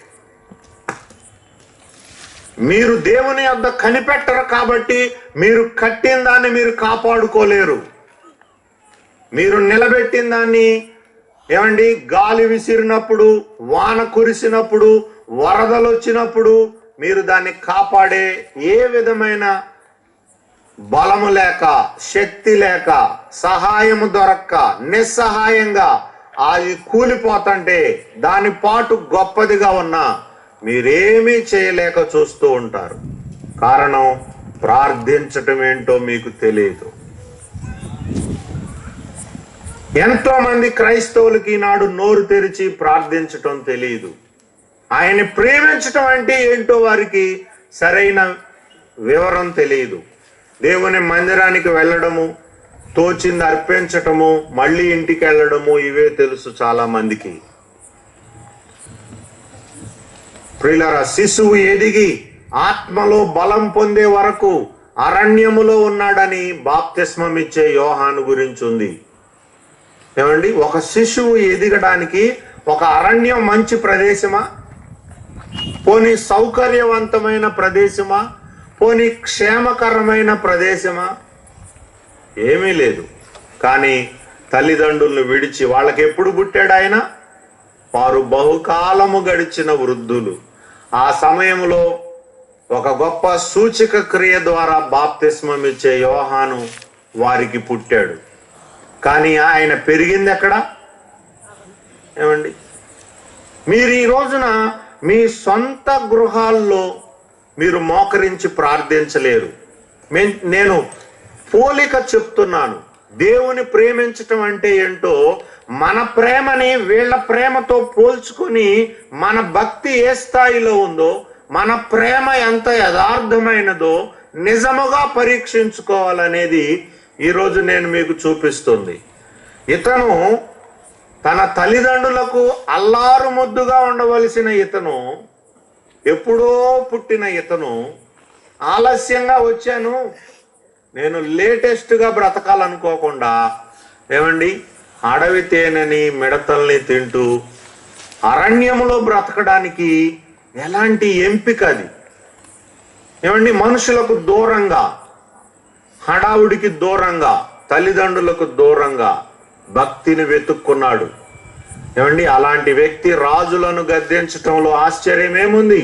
మీరు దేవుని యొద్ద కనిపెట్టరు కాబట్టి మీరు కట్టిన దాన్ని మీరు కాపాడుకోలేరు. మీరు నిలబెట్టిన దాన్ని ఏమండి గాలి విసిరినప్పుడు, వాన కురిసినప్పుడు, వరదలు వచ్చినప్పుడు మీరు దాన్ని కాపాడే ఏ విధమైన బలము లేక, శక్తి లేక, సహాయము దొరక్క, నిస్సహాయంగా అది కూలిపోతుంటే దాని పాటు గొప్పదిగా ఉన్నా మీరేమీ చేయలేక చూస్తూ ఉంటారు. కారణం, ప్రార్థించటం ఏంటో మీకు తెలియదు. ఎంతో మంది క్రైస్తవులకి ఈనాడు నోరు తెరిచి ప్రార్థించటం తెలియదు. ఆయన్ని ప్రేమించటం అంటే ఏంటో వారికి సరైన వివరం తెలియదు. దేవుని మందిరానికి వెళ్ళడము, తోచింది అర్పించటము, మళ్ళీ ఇంటికి వెళ్ళడము, ఇవే తెలుసు చాలా మందికి. ప్రియులారా, శిశువు ఎదిగి ఆత్మలో బలం పొందే వరకు అరణ్యములో ఉన్నాడని బాప్తిస్మం ఇచ్చే యోహాను గురించి ఉంది. ఏమండి, ఒక శిశువు ఎదగడానికి ఒక అరణ్యం మంచి ప్రదేశమా? పోనీ సౌకర్యవంతమైన ప్రదేశమా? పోనీ క్షేమకరమైన ప్రదేశమా? ఏమీ లేదు. కానీ తల్లిదండ్రులను విడిచి, వాళ్ళకి ఎప్పుడు పుట్టాడు ఆయన? వారు బహుకాలము గడిచిన వృద్ధులు. ఆ సమయంలో ఒక గొప్ప సూచక క్రియ ద్వారా బాప్తిస్మం ఇచ్చే యోహాను వారికి పుట్టాడు. కానీ ఆయన పెరిగింది ఎక్కడ? ఏమండి, మీరు ఈ రోజున మీ సొంత గృహాల్లో మీరు మోకరించి ప్రార్థించలేరు. నేను పోలిక చెప్తున్నాను. దేవుని ప్రేమించటం అంటే ఏంటో, మన ప్రేమని వీళ్ళ ప్రేమతో పోల్చుకుని మన భక్తి ఏ స్థాయిలో ఉందో, మన ప్రేమ ఎంత యథార్థమైనదో నిజముగా పరీక్షించుకోవాలనేది ఈరోజు నేను మీకు చూపిస్తుంది. ఇతను తన తల్లిదండ్రులకు అల్లారు ముద్దుగా ఉండవలసిన ఇతను, ఎప్పుడో పుట్టిన ఇతను, ఆలస్యంగా వచ్చాను, నేను లేటెస్ట్గా బ్రతకాలనుకోకుండా ఏమండి అడవి తేనెని, మిడతల్ని తింటూ అరణ్యములో బ్రతకడానికి ఎలాంటి ఎంపిక అది! ఏమండి, మనుషులకు దూరంగా, హడావుడికి దూరంగా, తల్లిదండ్రులకు దూరంగా భక్తిని వెతుక్కున్నాడు. ఏమండి, అలాంటి వ్యక్తి రాజులను గద్దించటంలో ఆశ్చర్యం ఏముంది?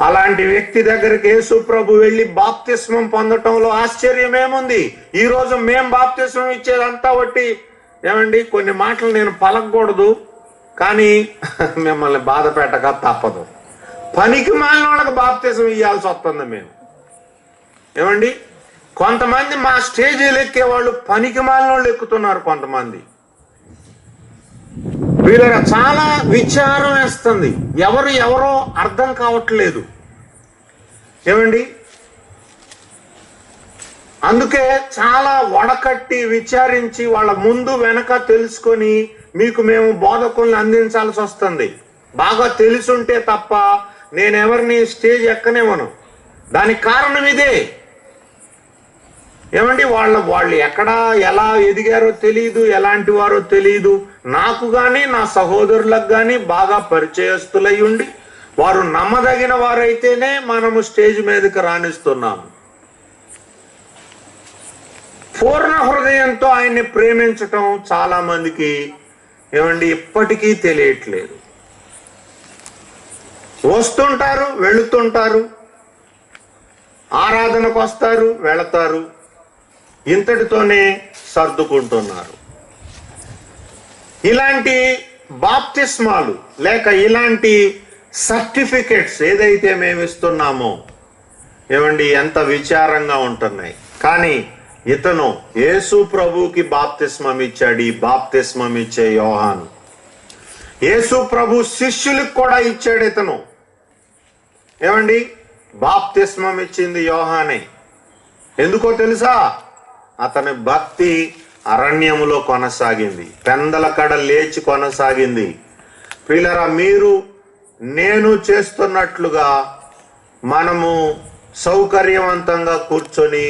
అలాంటి వ్యక్తి దగ్గరికి యేసు ప్రభు వెళ్ళి బాప్తిస్మం పొందటంలో ఆశ్చర్యం ఏముంది? ఈ రోజు మేం బాప్తిస్మం ఇచ్చేదంతా బట్టి ఏమండి, కొన్ని మాటలు నేను పలకూడదు, కానీ మిమ్మల్ని బాధ పెట్టక తప్పదు. పనికి మాలిన వాళ్ళకి బాప్తిస్మం ఇవ్వాల్సి వస్తుంది మేము. ఏమండి, కొంతమంది మా స్టేజీలు ఎక్కే వాళ్ళు పనికి మాలిన వాళ్ళు ఎక్కుతున్నారు. కొంతమంది వీళ్ళ చాలా విచారం వేస్తుంది. ఎవరో అర్థం కావట్లేదు. ఏమండి, అందుకే చాలా వడకట్టి విచారించి వాళ్ళ ముందు వెనక తెలుసుకొని మీకు మేము బోధకుల్ని అందించాల్సి వస్తుంది. బాగా తెలుసుంటే తప్ప నేనెవరిని స్టేజ్ ఎక్కనేమను. దానికి కారణం ఇదే. ఏమండి, వాళ్ళు ఎక్కడ ఎలా ఎదిగారో తెలియదు, ఎలాంటి వారో తెలియదు. నాకు కానీ నా సహోదరులకు కానీ బాగా పరిచయస్తులై ఉండి వారు నమ్మదగిన వారైతేనే మనము స్టేజ్ మీదకి రాణిస్తున్నాము. పూర్ణ హృదయంతో ఆయన్ని ప్రేమించటం చాలా మందికి ఏమండి ఇప్పటికీ తెలియట్లేదు. వస్తుంటారు, వెళుతుంటారు, ఆరాధనకు వస్తారు, వెళతారు, ఇంతటితోనే సర్దుకుంటున్నారు. ఇలాంటి బాప్తిస్మాలు లేక ఇలాంటి సర్టిఫికెట్స్ ఏదైతే మేము ఇస్తున్నామో ఏమండి ఎంత విచారంగా ఉంటున్నాయి. కానీ ఇతను యేసు ప్రభుకి బాప్తిస్మం ఇచ్చాడు. ఈ బాప్తిస్మం ఇచ్చే యోహాను యేసు ప్రభు శిష్యులకు కూడా ఇచ్చాడు. ఇతను ఏమండి బాప్తిస్మం ఇచ్చింది యోహానే. ఎందుకో తెలుసా? అతని భక్తి అరణ్యములో కొనసాగింది, పెందల కడ లేచి కొనసాగింది. ప్రియులారా, మీరు నేను చేస్తున్నట్లుగా మనము సౌకర్యవంతంగా కూర్చొని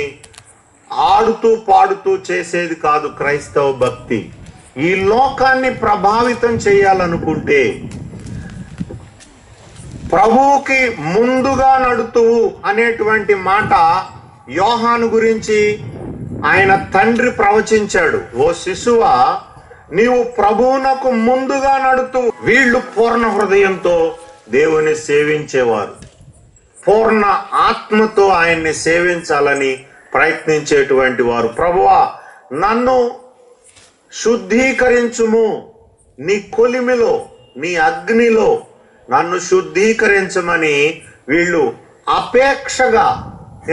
ఆడుతూ పాడుతూ చేసేది కాదు క్రైస్తవ భక్తి. ఈ లోకాన్ని ప్రభావితం చేయాలనుకుంటే ప్రభువుకి ముందుగా నడుతువు అనేటువంటి మాట యోహాను గురించి ఆయన తండ్రి ప్రవచించాడు. ఓ శిశువా, నీవు ప్రభువునకు ముందుగా నడుతూ. వీళ్ళు పూర్ణ హృదయంతో దేవుని సేవించేవారు, పూర్ణ ఆత్మతో ఆయన్ని సేవించాలని ప్రయత్నించేటువంటి వారు. ప్రభువా, నన్ను శుద్ధీకరించుము, నీ కొలిమిలో నీ అగ్నిలో నన్ను శుద్ధీకరించమని వీళ్ళు అపేక్షగా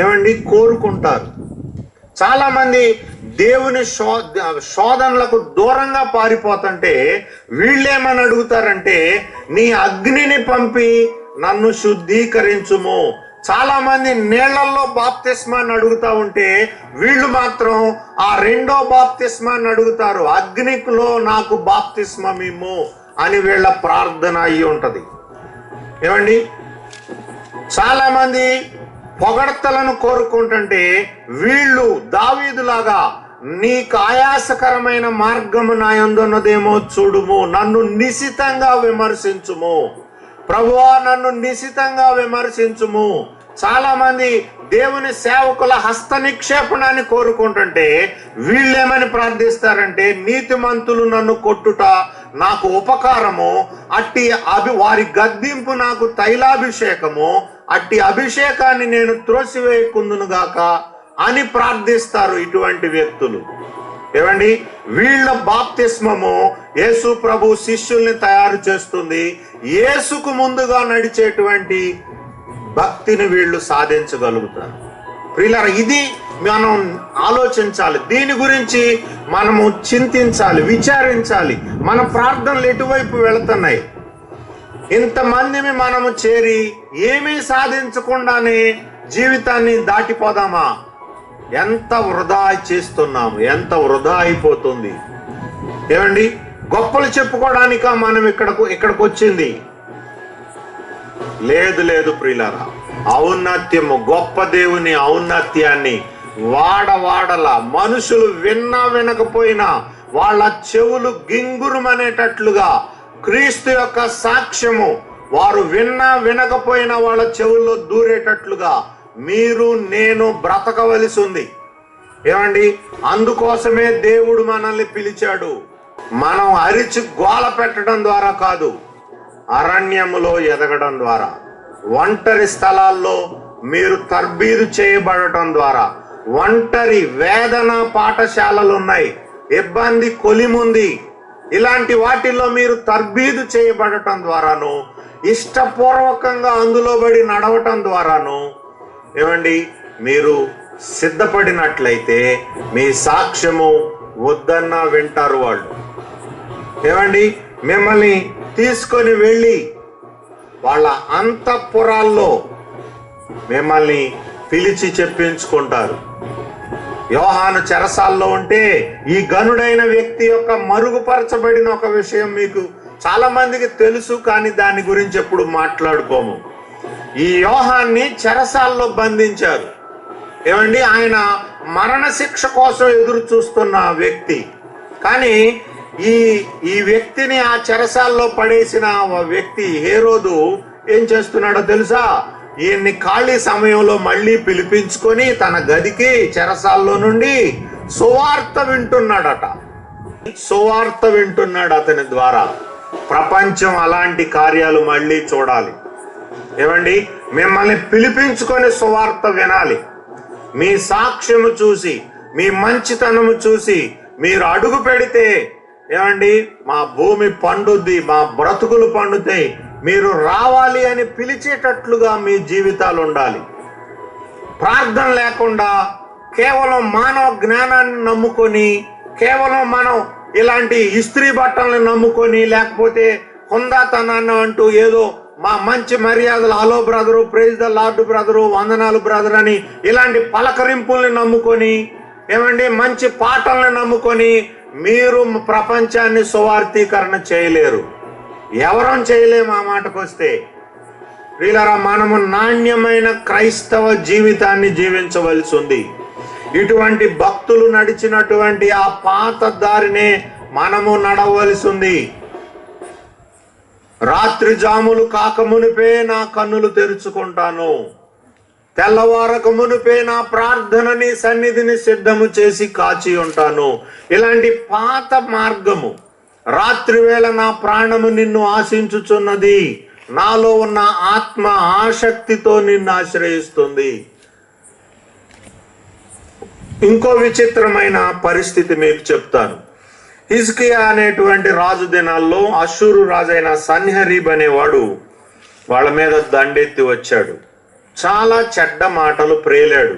ఏమండి కోరుకుంటారు. చాలా మంది దేవుని శోధనలకు దూరంగా పారిపోతుంటే వీళ్ళేమని అడుగుతారంటే, నీ అగ్నిని పంపి నన్ను శుద్ధీకరించుము. చాలా మంది నీళ్లలో బాప్తిస్మాన్ని అడుగుతా ఉంటే వీళ్ళు మాత్రం ఆ రెండో బాప్తిస్మాన్ని అడుగుతారు. అగ్నిలో నాకు బాప్తిస్మమిమ్ము అని వీళ్ళ ప్రార్థన అయి ఉంటది. ఏమండి, చాలా మంది పొగడ్తలను కోరుకుంటుంటే వీళ్ళు దావీదులాగా నీకు ఆయాసకరమైన మార్గము నా యందున్నదేమో చూడుము, నన్ను నిశితంగా విమర్శించుము. ప్రభువా, నన్ను నిశితంగా విమర్శించుము. చాలా మంది దేవుని సేవకుల హస్త నిక్షేపణాన్ని కోరుకుంటుంటే వీళ్ళేమని ప్రార్థిస్తారంటే, నీతిమంతులు నన్ను కొట్టుట నాకు ఉపకారము, అట్టి వారి గద్దింపు నాకు తైలాభిషేకము, అట్టి అభిషేకాన్ని నేను త్రోసివేయకుందునుగాక అని ప్రార్థిస్తారు ఇటువంటి వ్యక్తులు. ఏమండి, వీళ్ళ బాప్తిస్మము యేసు ప్రభు శిష్యుల్ని తయారు చేస్తుంది. యేసుకు ముందుగా నడిచేటువంటి భక్తిని వీళ్ళు సాధించగలుగుతారు. ప్రియులారా, ఇది మనం ఆలోచించాలి, దీని గురించి మనము చింతించాలి, విచారించాలి. మన ప్రార్థనలు ఎటువైపు వెళుతున్నాయి? ఇంతమందిని మనము చేరి ఏమీ సాధించకుండానే జీవితాన్ని దాటిపోదామా? ఎంత వృధా చేస్తున్నాము, ఎంత వృధా అయిపోతుంది. ఏమండి, గొప్పలు చెప్పుకోవడానిక మనం ఇక్కడికి వచ్చింది? లేదు లేదు ప్రియులారా, ఔన్నత్యము, గొప్ప దేవుని ఔన్నత్యాన్ని వాడవాడల మనుషులు విన్నా వినకపోయినా వాళ్ళ చెవులు గింగురుమనేటట్లుగా క్రీస్తు యొక్క సాక్ష్యము వారు విన్నా వినకపోయినా వాళ్ళ చెవుల్లో దూరేటట్లుగా మీరు నేను బ్రతకవలసి ఉంది. ఏమండి, అందుకోసమే దేవుడు మనల్ని పిలిచాడు. మనం అరిచి గోల పెట్టడం ద్వారా కాదు, అరణ్యములో ఎదగడం ద్వారా, ఒంటరి స్థలాల్లో మీరు తర్బీదు చేయబడటం ద్వారా, ఒంటరి వేదన పాఠశాలలు ఉన్నాయి, ఇబ్బంది కొలిముంది, ఇలాంటి వాటిల్లో మీరు తర్బీదు చేయబడటం ద్వారాను, ఇష్టపూర్వకంగా అందులో బడి నడవటం ద్వారాను ఏమండి మీరు సిద్ధపడినట్లయితే మీ సాక్ష్యము వద్దన్నా వింటారు వాళ్ళు. ఏమండి, మిమ్మల్ని తీసుకొని వెళ్ళి వాళ్ళ అంతఃపురాల్లో మిమ్మల్ని పిలిచి చెప్పించుకుంటారు. యోహాను చెరసాల్లో ఉంటే ఈ గనుడైన వ్యక్తి యొక్క మరుగుపరచబడిన ఒక విషయం మీకు చాలా మందికి తెలుసు, కానీ దాని గురించి ఎప్పుడు మాట్లాడుకోము. ఈ యోహాన్ని చెరసాల్లో బంధించారు. ఏమండి, ఆయన మరణ శిక్ష కోసం ఎదురు చూస్తున్న వ్యక్తి. కానీ ఈ వ్యక్తిని ఆ చెరసాల్లో పడేసిన వ్యక్తి హేరోదు ఏం చేస్తున్నాడో తెలుసా? ఈయన్ని ఖాళీ సమయంలో మళ్ళీ పిలిపించుకొని తన గదికి చెరసాల్లో నుండి సువార్త వింటున్నాడట. సువార్త వింటున్నాడు. అతని ద్వారా ప్రపంచం అలాంటి కార్యాలు మళ్ళీ చూడాలి. ఏమండి, మిమ్మల్ని పిలిపించుకొని సువార్త వినాలి. మీ సాక్ష్యము చూసి, మీ మంచితనము చూసి మీరు అడుగు పెడితే ఏమండి మా భూమి పండుద్ది, మా బ్రతుకులు పండుతాయి, మీరు రావాలి అని పిలిచేటట్లుగా మీ జీవితాలు ఉండాలి. ప్రార్థన లేకుండా కేవలం మానవ జ్ఞానాన్ని నమ్ముకొని, కేవలం మనం ఇలాంటి ఇస్త్రీ బట్టలను నమ్ముకొని, లేకపోతే హుందాతనాన్ని అంటూ ఏదో మా మంచి మర్యాదలు, hello brother, praise the lord brother, వందనాలు బ్రదర్ అని ఇలాంటి పలకరింపుల్ని నమ్ముకొని, ఏమండి మంచి పాటల్ని నమ్ముకొని మీరు ప్రపంచాన్ని సువార్థీకరణ చేయలేరు. ఎవరం చేయలేము. ఆ మాటకు వస్తే ప్రియులారా, మనము నాణ్యమైన క్రైస్తవ జీవితాన్ని జీవించవలసి ఉంది. ఇటువంటి భక్తులు నడిచినటువంటి ఆ పాత దారినే మనము నడవలసి ఉంది. రాత్రి జాములు కాక మునిపే నా కన్నులు తెరుచుకుంటాను, తెల్లవారక మునిపే నా ప్రార్థనని సన్నిధిని సిద్ధము చేసి కాచి ఉంటాను. ఇలాంటి పాత మార్గము. రాత్రి వేళ నా ప్రాణము నిన్ను ఆశించుచున్నది, నాలో ఉన్న ఆత్మ ఆసక్తితో నిన్ను ఆశ్రయిస్తుంది. ఇంకో విచిత్రమైన పరిస్థితి మీకు చెప్తాను. హిజ్కియా అనేటువంటి రాజు దినాల్లో అష్షూరు రాజైన సన్హెరీబ్ అనేవాడు వాళ్ళ మీద దండెత్తి వచ్చాడు. చాలా చెడ్డ మాటలు ప్రేలాడు.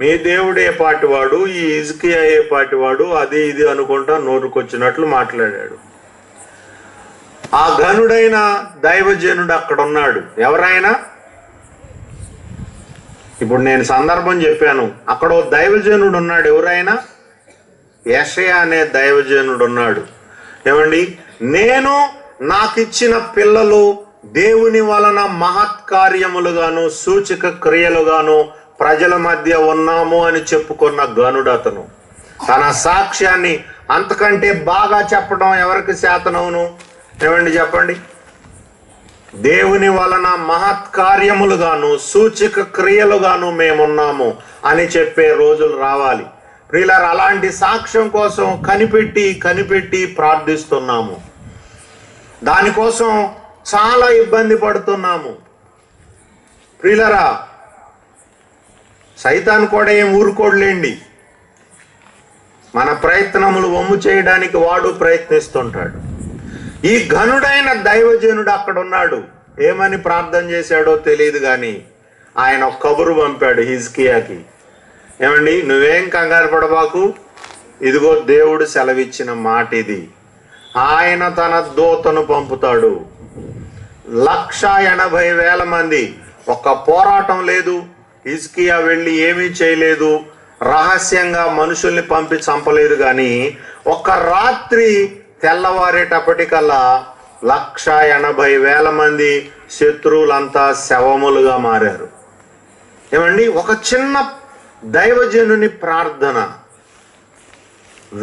మీ దేవుడు ఏ పాటివాడు, ఈ హిజ్కియా ఏ పాటివాడు, అది ఇది అనుకుంటా నోరుకొచ్చినట్లు మాట్లాడాడు. ఆ ఘనుడైన దైవజనుడు అక్కడ ఉన్నాడు. ఎవరైనా ఇప్పుడు నేను సందర్భం చెప్పాను, అక్కడ దైవజనుడు ఉన్నాడు. ఎవరైనా యెషయా అనే దైవజనుడు ఉన్నాడు. ఏమండి, నేను నాకిచ్చిన పిల్లలు దేవుని వలన మహత్కార్యములుగాను సూచక క్రియలుగాను ప్రజల మధ్య ఉన్నాము అని చెప్పుకున్న గనుడు అతను. తన సాక్ష్యాన్ని అంతకంటే బాగా చెప్పడం ఎవరికి శాతనవును? ఏమండి చెప్పండి. దేవుని వలన మహత్కార్యములుగాను సూచక క్రియలుగాను మేమున్నాము అని చెప్పే రోజులు రావాలి. ప్రియులారా, అలాంటి సాక్ష్యం కోసం కనిపెట్టి ప్రార్థిస్తున్నాము. దానికోసం చాలా ఇబ్బంది పడుతున్నాము. ప్రియులారా, సైతాన్ కూడా ఏం ఊరుకోడలేండి. మన ప్రయత్నములు వమ్ము చేయడానికి వాడు ప్రయత్నిస్తుంటాడు. ఈ ఘనుడైన దైవజనుడు అక్కడ ఉన్నాడు. ఏమని ప్రార్థన చేశాడో తెలియదు కానీ ఆయన ఒక కబురు పంపాడు హిజ్కియాకి. ఏమండి, నువ్వేం కంగారు పడబాకు, ఇదిగో దేవుడు సెలవిచ్చిన మాట ఇది. ఆయన తన దూతను పంపుతాడు. 180,000 మంది. ఒక్క పోరాటం లేదు. హిజ్కియా వెళ్ళి ఏమీ చేయలేదు. రహస్యంగా మనుషుల్ని పంపి చంపలేదు. కానీ ఒక రాత్రి తెల్లవారేటప్పటికల్లా 180,000 మంది శత్రువులంతా శవములుగా మారారు. ఏమండి, ఒక చిన్న దైవజనుని ప్రార్థన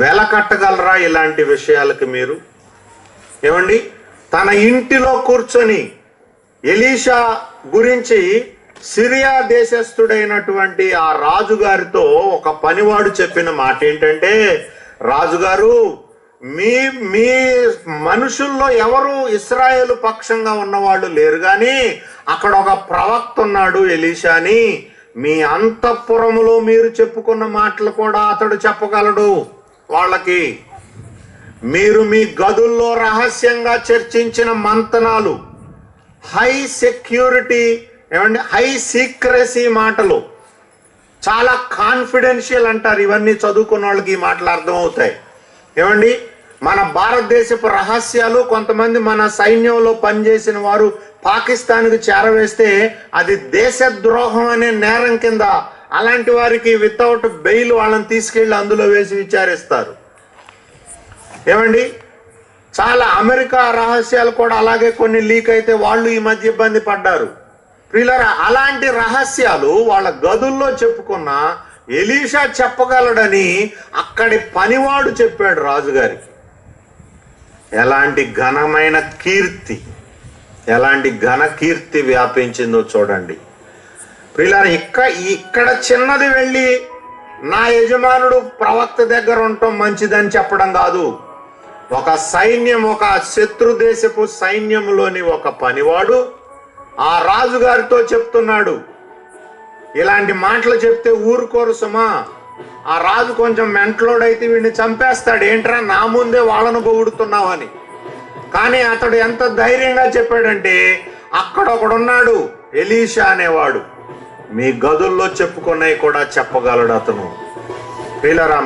వెలకట్టగలరా ఇలాంటి విషయాలకి మీరు? ఏమండి, తన ఇంటిలో కూర్చొని ఎలీషా గురించి సిరియా దేశస్థుడైనటువంటి ఆ రాజుగారితో ఒక పనివాడు చెప్పిన మాట ఏంటంటే, రాజుగారు, మీ మనుషుల్లో ఎవరు ఇశ్రాయేలు పక్షంగా ఉన్నవాళ్ళు లేరు, కానీ అక్కడ ఒక ప్రవక్త ఉన్నాడు ఎలీషా అని. మీ అంతఃపురములో మీరు చెప్పుకున్న మాటలు కూడా అతడు చెప్పగలడు వాళ్ళకి. మీరు మీ గదుల్లో రహస్యంగా చర్చించిన మంతనాలు, హై సెక్యూరిటీ, ఏమండి హై సీక్రెసీ మాటలు, చాలా కాన్ఫిడెన్షియల్ అంటారు. ఇవన్నీ చదువుకున్న వాళ్ళకి ఈ మాటలు అర్థమవుతాయి. ఏమండి, మన భారతదేశపు రహస్యాలు కొంతమంది మన సైన్యంలో పనిచేసిన వారు పాకిస్తాన్కి చేరవేస్తే అది దేశద్రోహం అనే నేరం కింద అలాంటి వారికి వితౌట్ బెయిల్ వాళ్ళని తీసుకెళ్లి అందులో వేసి విచారిస్తారు. ఏమండి, చాలా అమెరికా రహస్యాలు కూడా అలాగే కొన్ని లీక్ అయితే వాళ్ళు ఈ మధ్య ఇబ్బంది పడ్డారు. ప్రియులారా, అలాంటి రహస్యాలు వాళ్ళ గదుల్లో చెప్పుకున్న ఎలీషా చెప్పగలడని అక్కడి పనివాడు చెప్పాడు రాజుగారికి. ఎలాంటి ఘనమైన కీర్తి, ఎలాంటి ఘన కీర్తి వ్యాపించిందో చూడండి. ప్రియులారా, ఇక్కడ చిన్నది వెళ్ళి నా యజమానుడు ప్రవక్త దగ్గర ఉండటం మంచిదని చెప్పడం కాదు. ఒక సైన్యం, ఒక శత్రు దేశపు సైన్యంలోని ఒక పనివాడు ఆ రాజుగారితో చెప్తున్నాడు, ఇలాంటి మాటలు చెప్తే ఊరుకోరు సుమా, ఆ రాజు కొంచెం మెంటలోడైతే వీడిని చంపేస్తాడు, ఏంట్రా నా ముందే వాళ్ళను పొగుడుతున్నావని. కానీ అతడు ఎంత ధైర్యంగా చెప్పాడంటే, అక్కడ ఒకడున్నాడు ఎలీషా అనేవాడు, మీ గదుల్లో చెప్పుకున్నవి కూడా చెప్పగలడు అతను. ప్రియులారా,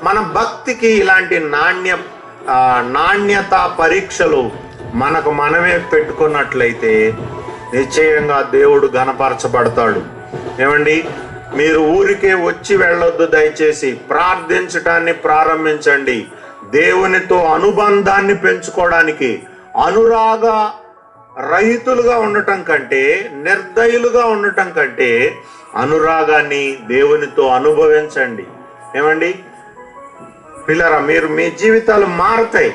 మన భక్తికి ఇలాంటి నాణ్యత పరీక్షలు మనకు మనమే పెట్టుకున్నట్లయితే నిశ్చయంగా దేవుడు ఘనపరచబడతాడు. ఏమండి, మీరు ఊరికే వచ్చి వెళ్ళొద్దు. దయచేసి ప్రార్థించటాన్ని ప్రారంభించండి. దేవునితో అనుబంధాన్ని పెంచుకోవడానికి అనురాగ రహితులుగా ఉండటం కంటే, నిర్దయులుగా ఉండటం కంటే అనురాగాన్ని దేవునితో అనుభవించండి. ఏమండి పిల్లరా, మీరు మీ జీవితాలు మారుతాయి.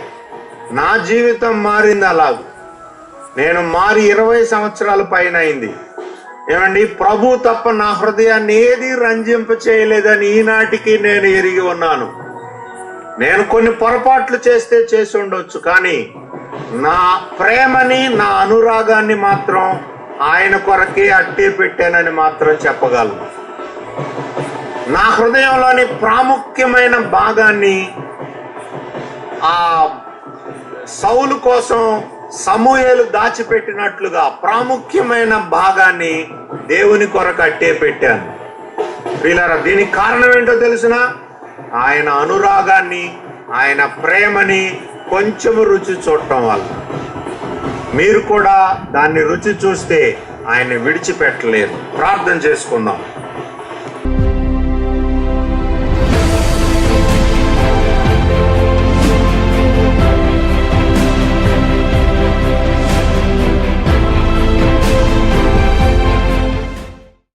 నా జీవితం మారింది అలాగూ. నేను మారి 20 సంవత్సరాల పైన అయింది. ఏమండి, ప్రభు తప్ప నా హృదయాన్ని ఏది రంజింప చేయలేదని ఈనాటికి నేను ఎరిగి ఉన్నాను. నేను కొన్ని పొరపాట్లు చేసి ఉండొచ్చు, కానీ నా ప్రేమని, నా అనురాగాన్ని మాత్రం ఆయన కొరకే అట్టే పెట్టానని మాత్రం చెప్పగలను. నా హృదయంలోని ప్రాముఖ్యమైన భాగాన్ని ఆ సౌలు కోసం సమూయేలు దాచిపెట్టినట్లుగా ప్రాముఖ్యమైన భాగాన్ని దేవుని కొరకు అట్టే పెట్టాను. ప్రియులారా, దీనికి కారణం ఏంటో తెలుసిన? ఆయన అనురాగాన్ని, ఆయన ప్రేమని కొంచెము రుచి చూడటం వల్ల. మీరు కూడా దాన్ని రుచి చూస్తే ఆయన విడిచిపెట్టలేరు. ప్రార్థన చేసుకుందాం.